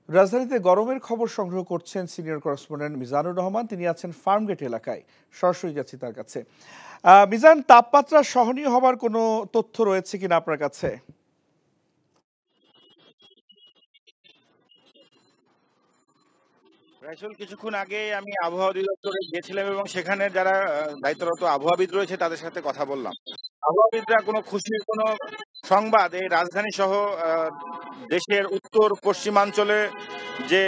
রাজধানীতে গরমের খবর সংগ্রহ করছেন সিনিয়র করেসপন্ডেন্ট মিজানুর রহমান। তিনি আছেন ফার্মগেট এলাকায়, সরাসরি যাচ্ছি তার কাছে। মিজান, তাপমাত্রা সহনীয় হবার কোনো তথ্য রয়েছে কিনা আপনার কাছে? রাইসুল, কিছুক্ষণ আগে আমি আবহাওয়া অধিদপ্তরে গিয়েছিলাম এবং সেখানে যারা দায়িত্বরত আবহাওয়াবিদ রয়েছে তাদের সাথে কথা বললাম। আবহাওয়াবিদরা কোনো খুশির কোনো সংবাদ এই রাজধানী সহ দেশের উত্তর পশ্চিমাঞ্চলে যে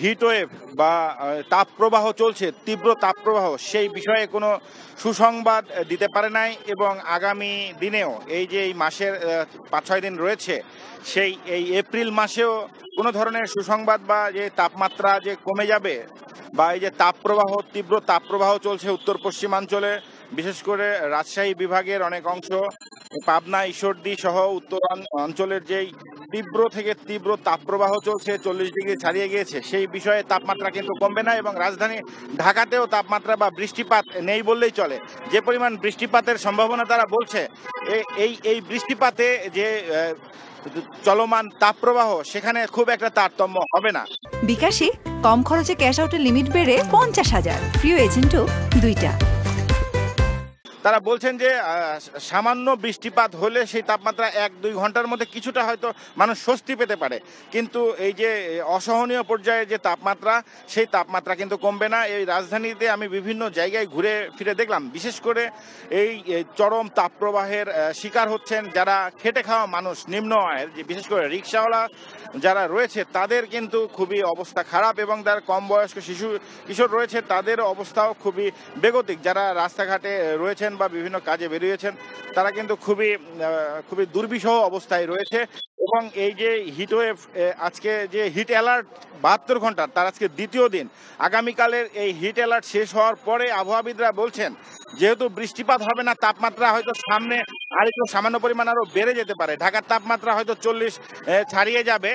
হিটওয়েভ বা তাপপ্রবাহ চলছে, তীব্র তাপপ্রবাহ, সেই বিষয়ে কোনো সুসংবাদ দিতে পারে নাই। এবং আগামী দিনেও এই যে এই মাসের ৫-৬ দিন রয়েছে, এই এপ্রিল মাসেও কোনো ধরনের সুসংবাদ বা যে তাপমাত্রা যে কমে যাবে বা এই যে তাপপ্রবাহ, তীব্র তাপপ্রবাহ চলছে উত্তর পশ্চিমাঞ্চলে, বিশেষ করে রাজশাহী বিভাগের অনেক অংশ, পাবনা, ঈশ্বরদী সহ উত্তর অঞ্চলের যেই তীব্র থেকে তীব্র তাপপ্রবাহ চলছে, 40 ডিগ্রি ছাড়িয়ে গিয়েছে, সেই বিষয়ে তাপমাত্রা কিন্তু কমবে না। এবং রাজধানী ঢাকাতেও তাপমাত্রা বা বৃষ্টিপাত নেই বললেই চলে। যে পরিমাণ বৃষ্টিপাতের সম্ভাবনা তারা বলছে, এই বৃষ্টিপাতে যে চলমান তাপপ্রবাহ, সেখানে খুব একটা তারতম্য হবে না। বিকাশে কম খরচে ক্যাশ আউটের লিমিট বেড়ে 50,000, প্রিয় এজেন্টও 2টা। তারা বলছেন যে সামান্য বৃষ্টিপাত হলে সেই তাপমাত্রা 1-2 ঘন্টার মধ্যে কিছুটা হয়তো মানুষ স্বস্তি পেতে পারে, কিন্তু এই যে অসহনীয় পর্যায়ে যে তাপমাত্রা, সেই তাপমাত্রা কিন্তু কমবে না। এই রাজধানীতে আমি বিভিন্ন জায়গায় ঘুরে ফিরে দেখলাম, বিশেষ করে এই চরম তাপপ্রবাহের শিকার হচ্ছেন যারা খেটে খাওয়া মানুষ, নিম্ন আয়ের, যে বিশেষ করে রিক্সাওয়ালা যারা রয়েছে, তাদের কিন্তু খুবই অবস্থা খারাপ। এবং যারা কম বয়স্ক কিশোর রয়েছে, তাদের অবস্থাও খুবই বেগতিক। যারা রাস্তাঘাটে রয়েছেন বা বিভিন্ন কাজে বেরিয়েছেন, তারা কিন্তু খুবই দুর্বিষহ অবস্থায় রয়েছে। এবং এই যে হিটওয়েভ, আজকে যে হিট অ্যালার্ট 72 ঘন্টার, তার আজকে দ্বিতীয় দিন। আগামীকালের এই হিট অ্যালার্ট শেষ হওয়ার পরে আবহাওয়াবিদরা বলছেন, যেহেতু বৃষ্টিপাত হবে না, তাপমাত্রা হয়তো সামনে আরেকটু সামান্য পরিমাণ আরো বেড়ে যেতে পারে। ঢাকার তাপমাত্রা হয়তো 40 ছাড়িয়ে যাবে।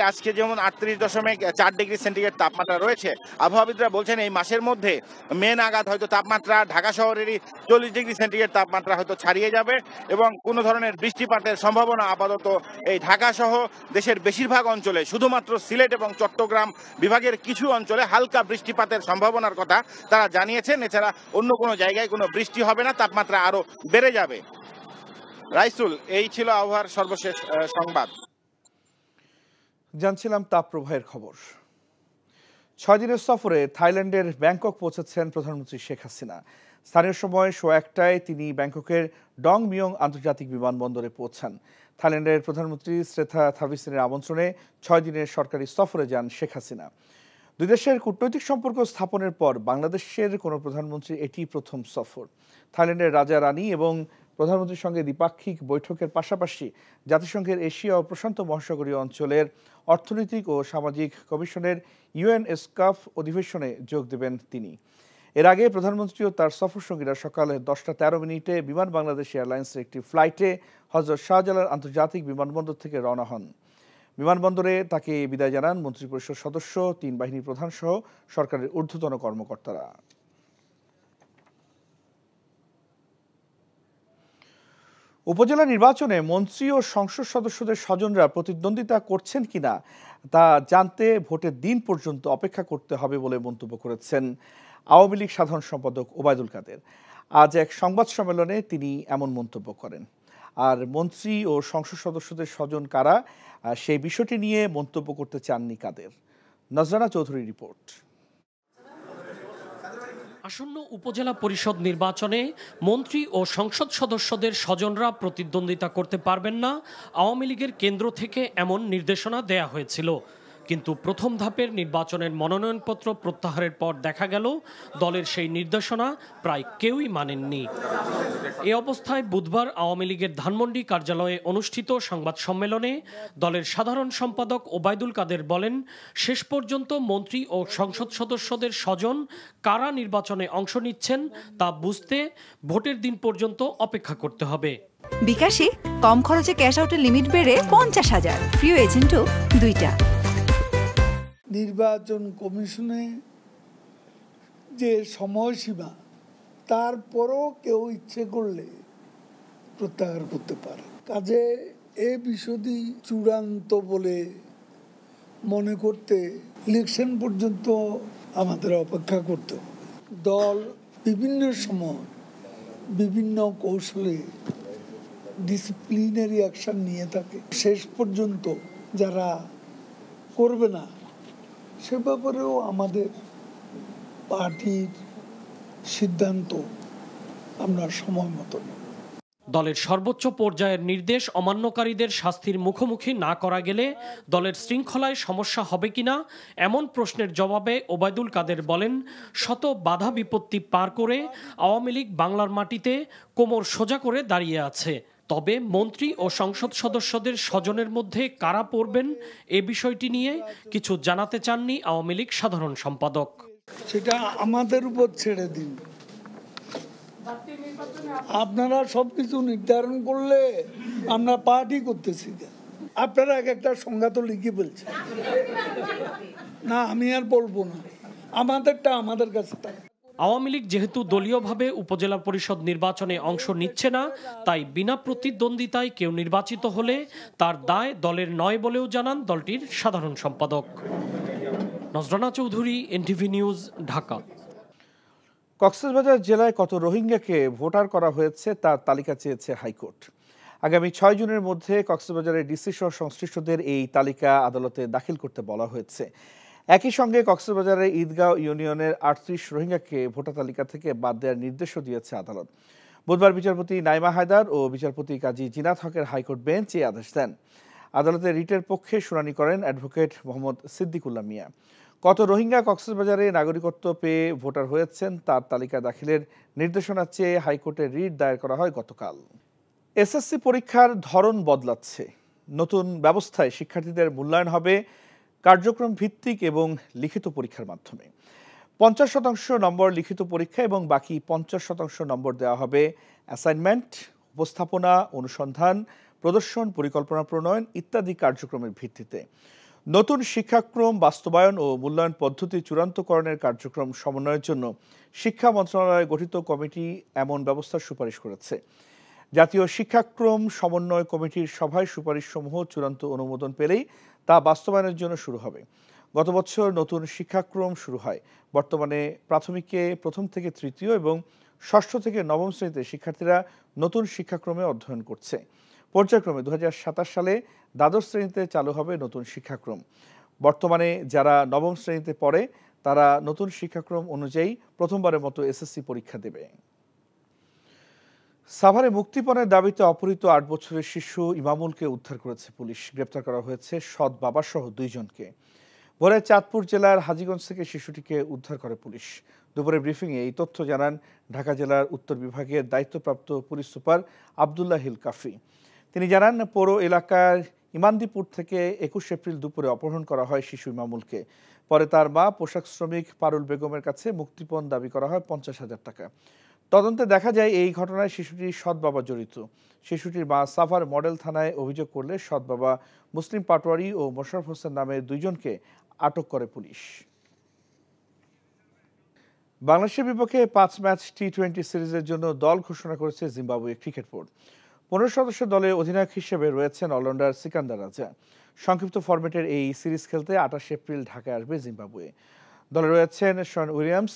আজকে যেমন 38.4 ডিগ্রি সেন্টিগ্রেড তাপমাত্রা রয়েছে, আবহাওয়াবিদরা বলছেন এই মাসের মধ্যে মে নাগাদ হয়তো তাপমাত্রা ঢাকা শহরেরই 40 ডিগ্রি সেন্টিগ্রেড তাপমাত্রা হয়তো ছাড়িয়ে যাবে। এবং কোনো ধরনের বৃষ্টিপাতের সম্ভাবনা আপাতত এই ঢাকা সহ দেশের বেশিরভাগ অঞ্চলে, শুধুমাত্র সিলেট এবং চট্টগ্রাম বিভাগের কিছু অঞ্চলে হালকা বৃষ্টিপাতের সম্ভাবনার কথা তারা জানিয়েছেন। এছাড়া অন্য কোনো জায়গায় কোনো বৃষ্টি হবে না, তাপমাত্রা আরো বেড়ে যাবে। রাইসুল, এই ছিল আবহাওয়ার সর্বশেষ সংবাদ। জানছিলাম তাপপ্রবাহের খবর। 6 দিনের সফরে থাইল্যান্ডের ব্যাংকক পৌঁছেছেন প্রধানমন্ত্রী শেখ হাসিনা। স্থানীয় সময় 1:01টায় তিনি ব্যাংককের ডং মিয়ং আন্তর্জাতিক বিমানবন্দরে পৌঁছান। থাইল্যান্ডের প্রধানমন্ত্রী শ্রেথা থাভিসিনের আমন্ত্রণে 6 দিনের সরকারি সফরে যান শেখ হাসিনা। দুই দেশের কূটনৈতিক সম্পর্ক স্থাপনের পর বাংলাদেশের কোনো প্রধানমন্ত্রী এটি প্রথম সফর। থাইল্যান্ডের রাজা রানী এবং প্রধানমন্ত্রীর সঙ্গে দ্বিপাক্ষিক বৈঠকের পাশাপাশি জাতিসংঘের এশিয়া ও প্রশান্ত মহাসাগরীয় অঞ্চলের অর্থনৈতিক ও সামাজিক কমিশনের ইউএনএসকাফ অধিবেশনে যোগ দেবেন তিনি। এর আগে প্রধানমন্ত্রী ও তার সফরসঙ্গীরা সকাল 10:13 বিমান বাংলাদেশ এয়ারলাইন্সের একটি ফ্লাইটে হজরত শাহজালাল আন্তর্জাতিক বিমানবন্দর থেকে রওনা হন। বিমানবন্দরে তাকে বিদায় জানান মন্ত্রিপরিষদ সদস্য, 3 বাহিনীর প্রধান সহ সরকারের ঊর্ধ্বতন কর্মকর্তারা। উপজেলা নির্বাচনে মন্ত্রী ও সংসদ সদস্যদের স্বজনরা প্রতিদ্বন্দ্বিতা করছেন কিনা তা জানতে ভোটের দিন পর্যন্ত অপেক্ষা করতে হবে বলে মন্তব্য করেছেন আওয়ামী লীগ সাধারণ সম্পাদক ওবায়দুল কাদের। আজ এক সংবাদ সম্মেলনে তিনি এমন মন্তব্য করেন। আর মন্ত্রী ও সংসদ সদস্যদের স্বজন কারা, সেই বিষয়টি নিয়ে মন্তব্য করতে চাননি কাদের। নজরানা চৌধুরীর রিপোর্ট। আসন্ন উপজেলা পরিষদ নির্বাচনে মন্ত্রী ও সংসদ সদস্যদের স্বজনরা প্রতিদ্বন্দ্বিতা করতে পারবেন না, আওয়ামী লীগের কেন্দ্র থেকে এমন নির্দেশনা দেয়া হয়েছিল। কিন্তু প্রথম ধাপের নির্বাচনের মনোনয়নপত্র প্রত্যাহারের পর দেখা গেল দলের সেই নির্দেশনা প্রায় কেউই মানেননি। এ অবস্থায় বুধবার আওয়ামী লীগের ধানমন্ডি কার্যালয়ে অনুষ্ঠিত সংবাদ সম্মেলনে দলের সাধারণ সম্পাদক ওবায়দুল কাদের বলেন, শেষ পর্যন্ত মন্ত্রী ও সংসদ সদস্যদের স্বজন কারা নির্বাচনে অংশ নিচ্ছেন তা বুঝতে ভোটের দিন পর্যন্ত অপেক্ষা করতে হবে। বিকাশে কম খরচে ক্যাশ আউটের লিমিট বেড়ে 50,000, প্রিয় এজেন্টও 2টা। নির্বাচন কমিশনে যে সময়সীমা, তারপরও কেউ ইচ্ছে করলে প্রত্যাহার করতে পারে। কাজে এই বিষয়টি চূড়ান্ত বলে মনে করতে ইলেকশন পর্যন্ত আমাদের অপেক্ষা করতে হবে। দল বিভিন্ন সময় বিভিন্ন কৌশলে ডিসিপ্লিনারি অ্যাকশন নিয়ে থাকে। শেষ পর্যন্ত যারা করবে না সে ব্যাপারেও আমাদের পার্টির সিদ্ধান্ত আমরা সময় মতো নেব। দলের সর্বোচ্চ পর্যায়ের নির্দেশ অমান্যকারীদের শাস্তির মুখোমুখি না করা গেলে দলের শৃঙ্খলায় সমস্যা হবে কিনা এমন প্রশ্নের জবাবে ওবায়দুল কাদের বলেন, শত বাধা বিপত্তি পার করে আওয়ামী লীগ বাংলার মাটিতে কোমর সোজা করে দাঁড়িয়ে আছে। তবে মন্ত্রী ও সংসদ সদস্যদের স্বজনের মধ্যে কারা পড়বেন এ বিষয়টি নিয়ে কিছু জানাতে চাননি আওয়ামী লীগ সাধারণ সম্পাদক। সেটা আমাদের উপর ছেড়ে দিন। আপনারা সবকিছু নির্ধারণ করলে আমরা পার্টি করতেছি, আপনারা এক একটা সংজ্ঞা তো লিখে বলছেন না, আমি আর বলবো না, আমাদেরটা আমাদের কাছে থাকে। আওয়ামী লীগ যেহেতু দলীয়ভাবে উপজেলা পরিষদ নির্বাচনে অংশ নিচ্ছে না, তাই বিনা প্রতিদ্বন্দ্বিতায় কেউ নির্বাচিত হলে তার দায় দলের নয় বলেও জানান দলটির সাধারণ সম্পাদক। নজরানা চৌধুরী, এনটিভি নিউজ, ঢাকা। কক্সবাজার জেলায় কত রোহিঙ্গাকে ভোটার করা হয়েছে তার তালিকা চেয়েছে হাইকোর্ট। আগামী 6 জুনের মধ্যে কক্সবাজারের ডিসি সহ সংশ্লিষ্টদের এই তালিকা আদালতে দাখিল করতে বলা হয়েছে। একই সঙ্গে কক্সবাজারের ঈদগাঁও ইউনিয়নের 38 রোহিঙ্গাকে ভোটার তালিকা থেকে বাদ দেওয়ার নির্দেশও দিয়েছে আদালত। বুধবার বিচারপতি নাইমা হায়দার ও বিচারপতি কাজী জিনাত হকের হাইকোর্ট বেঞ্চ এই আদেশ দেন। আদালতে রিটের পক্ষে শুনানি করেন অ্যাডভোকেট মোহাম্মদ সিদ্দিকুল্লাহ মিয়া। কত রোহিঙ্গা কক্সবাজারে নাগরিকত্ব পেয়ে ভোটার হয়েছেন তার তালিকা দাখিলের নির্দেশনা চেয়ে হাইকোর্টে রিট দায়ের করা হয় গতকাল। এসএসসি পরীক্ষার ধরন বদলাচ্ছে। নতুন ব্যবস্থায় শিক্ষার্থীদের মূল্যায়ন হবে কার্যক্রম ভিত্তিক এবং লিখিত পরীক্ষার মাধ্যমে। 50% নম্বর লিখিত পরীক্ষা এবং বাকি 50% নম্বর দেওয়া হবে অ্যাসাইনমেন্ট, উপস্থাপনা, অনুসন্ধান, প্রদর্শন, পরিকল্পনা প্রণয়ন ইত্যাদি কার্যক্রমের ভিত্তিতে। নতুন শিক্ষাক্রম বাস্তবায়ন ও মূল্যায়ন পদ্ধতি চূড়ান্তকরণের কার্যক্রম সমন্বয়ের জন্য শিক্ষা মন্ত্রণালয় গঠিত কমিটি এমন ব্যবস্থার সুপারিশ করেছে। জাতীয় শিক্ষাক্রম সমন্বয় কমিটির সভায় সুপারিশসমূহ চূড়ান্ত অনুমোদন পেলেই তা বাস্তবায়নের জন্য শুরু হবে। গত বছর নতুন শিক্ষাক্রম শুরু হয়। বর্তমানে প্রাথমিকে 1ম থেকে 3য় এবং 6ষ্ঠ থেকে 9ম শ্রেণীতে শিক্ষার্থীরা নতুন শিক্ষাক্রমে অধ্যয়ন করছে। পর্যায়ক্রমে 2027 সালে দ্বাদশ শ্রেণীতে চালু হবে নতুন শিক্ষাক্রম। বর্তমানে যারা 9ম শ্রেণীতে পড়ে তারা নতুন শিক্ষাক্রম অনুযায়ী প্রথমবারের মতো এসএসসি পরীক্ষা দেবে। সাভারে মুক্তিপণের দাবিতে অপহৃত 8 বছরের শিশু ইমামুলকে উদ্ধার করেছে পুলিশ। গ্রেপ্তার করা হয়েছে সৎ বাবাসহ 2 জনকে। ভোরে চাঁদপুর জেলার হাজীগঞ্জ থেকে শিশুটিকে উদ্ধার করে পুলিশ। দুপুরে ব্রিফিংয়ে এই তথ্য জানান ঢাকা জেলার উত্তর বিভাগের দায়িত্বপ্রাপ্ত পুলিশ সুপার আবদুল্লাহ হিল কাফি। তিনি জানান, পৌর এলাকার ইমানদীপুর থেকে 21 এপ্রিল দুপুরে অপহরণ করা হয় শিশু ইমামুলকে। পরে তার মা পোশাক শ্রমিক পারুল বেগমের কাছে মুক্তিপণ দাবি করা হয় 50,000 টাকা। তদন্তে দেখা যায় এই ঘটনায় শিশুটির সৎ বাবা জড়িত। শিশুটির মা সাভার মডেল থানায় অভিযোগ করলে সৎ বাবা মুসলিম পাটোয়ারি ও মোশাররফ হোসেন নামের 2 জনকে আটক করে পুলিশ। বাংলাদেশের বিপক্ষে 5 ম্যাচ টি-20 সিরিজের জন্য দল ঘোষণা করেছে জিম্বাবুয়ে ক্রিকেট বোর্ড। 15 সদস্য দলে অধিনায়ক হিসেবে রয়েছেন অলরাউন্ডার সিকান্দার রাজা। সংক্ষিপ্ত ফরম্যাটের এই সিরিজ খেলতে 28 এপ্রিল ঢাকায় আসবে জিম্বাবুয়ে। দলে রয়েছেন শন উইলিয়ামস,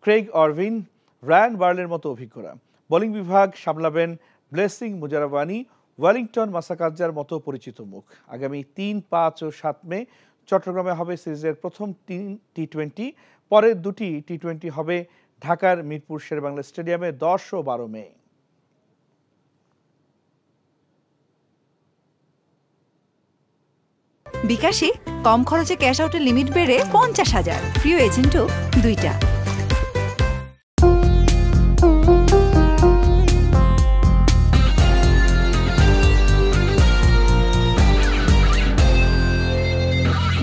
ক্রেইগ অরভিন, রায়ান বার্লের মতো অভিজ্ঞরা। বোলিং বিভাগ সামলাবেন ব্লেসিং মুজারাবানি, ওয়েলিংটন মাসাকাজ্জার মতো পরিচিত মুখ। আগামী 3, 5 ও 7 মে চট্টগ্রামে হবে সিরিজের প্রথম টি-20। পরের 2টি টি-20 হবে ঢাকার মিরপুর শেরেবাংলা স্টেডিয়ামে 10 ও 12 মে। বিকাশে কম খরচে ক্যাশ আউটের লিমিট বেড়ে 50,000, প্রিয় এজেন্টও 2টা।